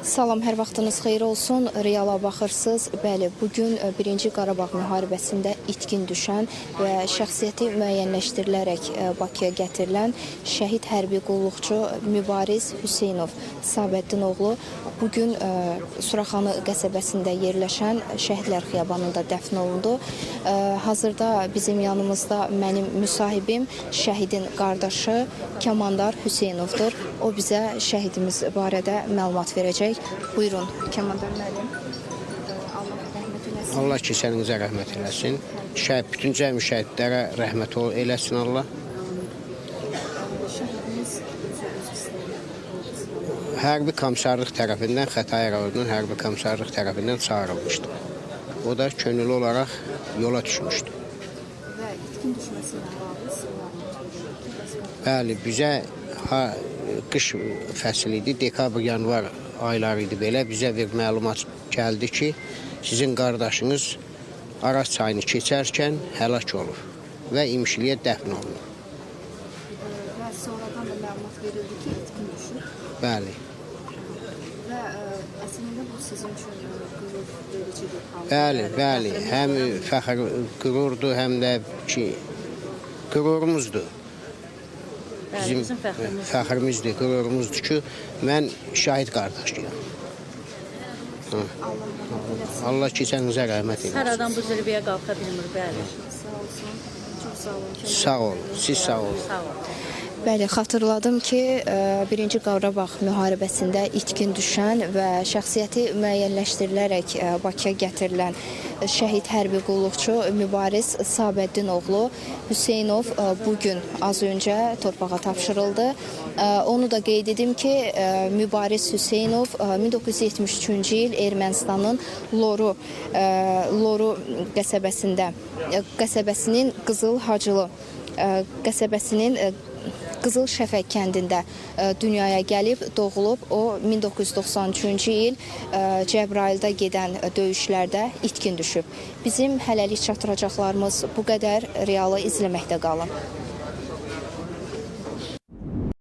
Salam, hər vaxtınız xeyir olsun. Reala baxırsınız. Bəli, bugün 1-ci Qarabağ müharibəsində itkin düşən və şəxsiyyəti müəyyənləşdirilərək Bakıya gətirilən şəhid hərbi qulluqçu Mübariz Hüseynov Sabəddin oğlu bugün Suraxanı qəsəbəsində yerləşən Şəhidlər Xiyabanında dəfn olundu. Hazırda bizim yanımızda mənim müsahibim, şəhidin qardaşı Kəmandar Hüseynovdur. O bizə şəhidimiz barədə məlumat verəcək. Buyurun, Kəmandar müəllim. Allah rəhmət eləsin. Allah keçənizə rəhmət eləsin. Bütün cəmi şəhidlərə rəhmət eləsin Allah. Şəhidimiz Hərbi komissarlıq tərəfindən, Xətai rayonunun hərbi komissarlıq tərəfindən çağırılmışdı. O da könüllü olaraq yola düşmüşdü. və itkin düşməsindən bağlı. Bəli, bizə qış fəsli idi, dekabr, yanvar ayları idi belə. Bizə bir məlumat gəldi ki, sizin qardaşınız Araz çayını keçərkən həlak olur və İmişliyə dəfn olunur. Və sonradan da məlumat verildi ki, itkin düşür. Bəli. Və əslində bu sizin üçün qürur verici bir hal. Bəli. Həm fəxr, qürurdur, həm də ki, qürurumuzdur. Bizim fəxrimizdir, qürurumuzdur ki, mən şahid qardaşıyam. Allah keçənizə rəhmət eləsin. Hər adam bu zirvəyə qalxa bilmir, bəli. Sağ olsun. Çox sağ olun. Sağ olun, siz sağ olun. Sağ olun. Bəli, xatırladım ki, 1-ci Qarabağ müharibəsində itkin düşən və şəxsiyyəti müəyyənləşdirilərək Bakıya gətirilən şəhid hərbi qulluqçu Mübariz Sabəddin oğlu Hüseynov bugün az öncə torpağa tapşırıldı. Onu da qeyd edim ki, Mübariz Hüseynov 1973-cü il Ermənistanın Loru qəsəbəsinin Qızıl Hacılı qəsəbəsinin Qızıl Şəfək kəndində dünyaya gəlib, doğulub. O 1993-cü il Cəbrayılda gedən döyüşlərdə itkin düşüb. Bizim hələlik çatdıracaqlarımız bu qədər. Realı izləməkdə qalın.